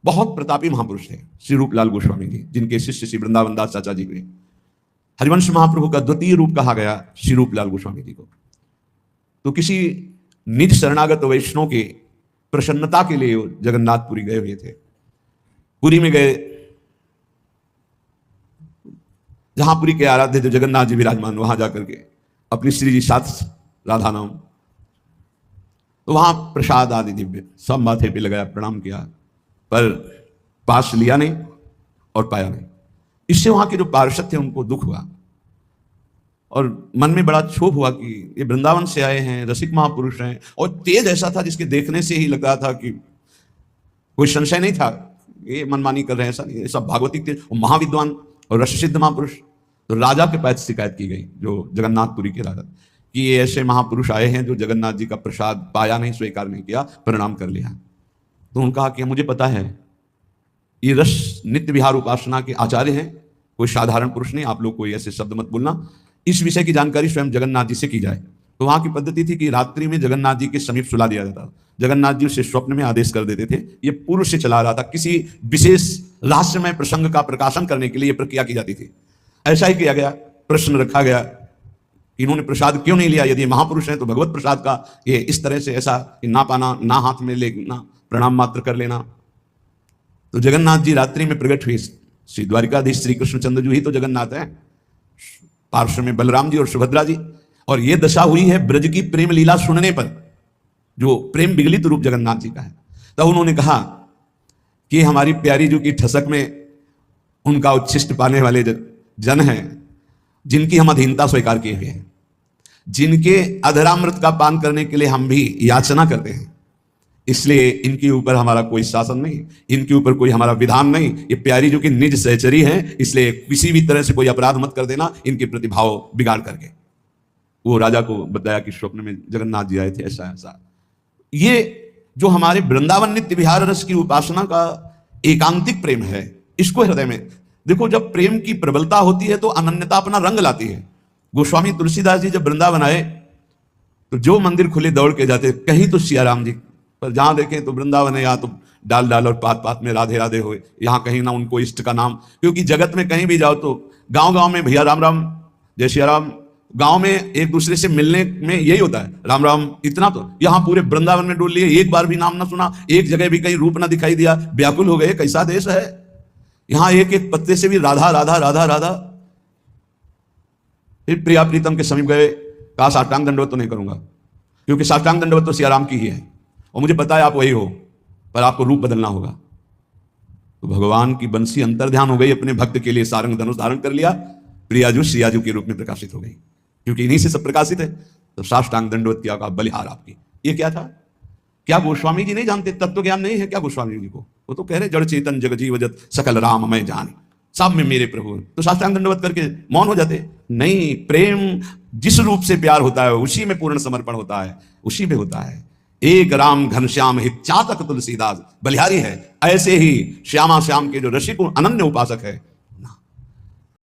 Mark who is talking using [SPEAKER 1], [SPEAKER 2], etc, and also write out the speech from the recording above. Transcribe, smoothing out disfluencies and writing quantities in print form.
[SPEAKER 1] बहुत प्रतापी महापुरुष थे श्री रूपलाल गोस्वामी जी, जिनके शिष्य श्री वृंदावन दास चाचा जी हुए। हरिवंश महाप्रभु का द्वितीय रूप कहा गया श्री रूपलाल गोस्वामी जी को। तो किसी निज शरणागत वैष्णव के प्रसन्नता के लिए जगन्नाथपुरी गए हुए थे। पुरी में गए, जहां पुरी के आराध्य जो जगन्नाथ जी विराजमान, वहां जाकर के अपनी श्री जी साथ राधा नाम, तो वहां प्रसाद आदि दिव्य सब माथे पे लगाया, प्रणाम किया, पर पास लिया नहीं और पाया नहीं। इससे वहां के जो पार्षद थे उनको दुख हुआ और मन में बड़ा क्षोभ हुआ कि ये वृंदावन से आए हैं, रसिक महापुरुष हैं, और तेज ऐसा था जिसके देखने से ही लग रहा था कि कोई संशय नहीं था ये मनमानी कर रहे हैं, ऐसा नहीं, ये सब भागवतिक थे, महाविद्वान और रससिद्ध महापुरुष। तो राजा के पास शिकायत की गई, जो जगन्नाथपुरी के राजा, कि ये ऐसे महापुरुष आए हैं जो जगन्नाथ जी का प्रसाद पाया नहीं, स्वीकार नहीं किया, प्रणाम कर लिया। तो उन्होंने कहा कि मुझे पता है ये रस नित्य विहार उपासना के आचार्य हैं, कोई साधारण पुरुष नहीं, आप लोग कोई ऐसे शब्द मत बोलना, इस विषय की जानकारी स्वयं जगन्नाथ जी से की जाए। तो वहां की पद्धति थी कि रात्रि में जगन्नाथ जी के समीप सुला दिया जाता। जगन्नाथ जी उसे स्वप्न में आदेश कर देते थे। ये पूर्व से चला रहा था, किसी विशेष रहस्यमय प्रसंग का प्रकाशन करने के लिए यह प्रक्रिया की जाती थी। ऐसा ही किया गया, प्रश्न रखा गया, इन्होंने प्रसाद क्यों नहीं लिया, यदि महापुरुष हैं तो भगवत प्रसाद का ये इस तरह से ऐसा ना पाना, ना हाथ में लेना, प्रणाम मात्र कर लेना। तो जगन्नाथ जी रात्रि में प्रकट हुए, श्री द्वारिकाधीश श्री कृष्णचंद्र जी ही तो जगन्नाथ हैं, पार्श्व में बलराम जी और सुभद्रा जी, और ये दशा हुई है ब्रज की प्रेम लीला सुनने पर, जो प्रेम विगलित रूप जगन्नाथ जी का है। तब उन्होंने कहा कि हमारी प्यारी जी की ठसक में उनका उच्छिष्ट पाने वाले जन हैं, जिनकी हम अधीनता स्वीकार किए हुए हैं, जिनके अधरामृत का पान करने के लिए हम भी याचना करते हैं, इसलिए इनके ऊपर हमारा कोई शासन नहीं, इनके ऊपर कोई हमारा विधान नहीं, ये प्यारी जो कि निज सहचरी हैं, इसलिए किसी भी तरह से कोई अपराध मत कर देना इनके प्रतिभाव बिगाड़ करके। वो राजा को बताया कि स्वप्न में जगन्नाथ जी आए थे, ऐसा ऐसा। ये जो हमारे वृंदावन नित्य विहार रस की उपासना का एकांतिक प्रेम है, इसको हृदय में देखो। जब प्रेम की प्रबलता होती है तो अनन्यता अपना रंग लाती है। गोस्वामी तुलसीदास जी जब वृंदावन आए तो जो मंदिर खुले दौड़ के जाते, कहीं तो सियाराम जी, पर जहां देखें तो वृंदावन है, यहाँ तो डाल डाल और पात पात में राधे राधे हुए, यहाँ कहीं ना उनको इष्ट का नाम। क्योंकि जगत में कहीं भी जाओ तो गांव गांव में भैया राम राम जय सिया राम, गांव में एक दूसरे से मिलने में यही होता है, राम राम इतना। तो यहाँ पूरे वृंदावन में डोल लिए, एक बार भी नाम ना सुना, एक जगह भी कहीं रूप ना दिखाई दिया, व्याकुल हो गए, कैसा देश है। यहाँ एक एक पत्ते से भी राधा राधा राधा राधा। फिर प्रिया प्रीतम के समीप गए, कहा साष्टांग दंडवत तो नहीं करूंगा, क्योंकि साष्टांग दंडवत तो सियाराम की ही है और मुझे पता है आप वही हो, पर आपको रूप बदलना होगा। तो भगवान की बंसी अंतर ध्यान हो गई, अपने भक्त के लिए सारंग धनुष धारण कर लिया, प्रियाजू सियाजू के रूप में प्रकाशित हो गई, क्योंकि इन्हीं से सब प्रकाशित है। तो साष्टांग दंडवत किया, का बलिहार आपकी। ये क्या था? क्या गोस्वामी जी नहीं जानते? तत्व ज्ञान नहीं है क्या गोस्वामी जी को? वो तो कह रहे जड़ चेतन जग जीवजत सकल राम मैं जान, सब में मेरे प्रभु। तो साष्टांग दंडवत करके मौन हो जाते? नहीं, प्रेम जिस रूप से प्यार होता है उसी में पूर्ण समर्पण होता है, उसी में होता है। एक राम घनश्याम हित चातक तुलसीदास बलिहारी है, ऐसे ही श्यामा श्याम के जो ऋषि को अनन्य उपासक है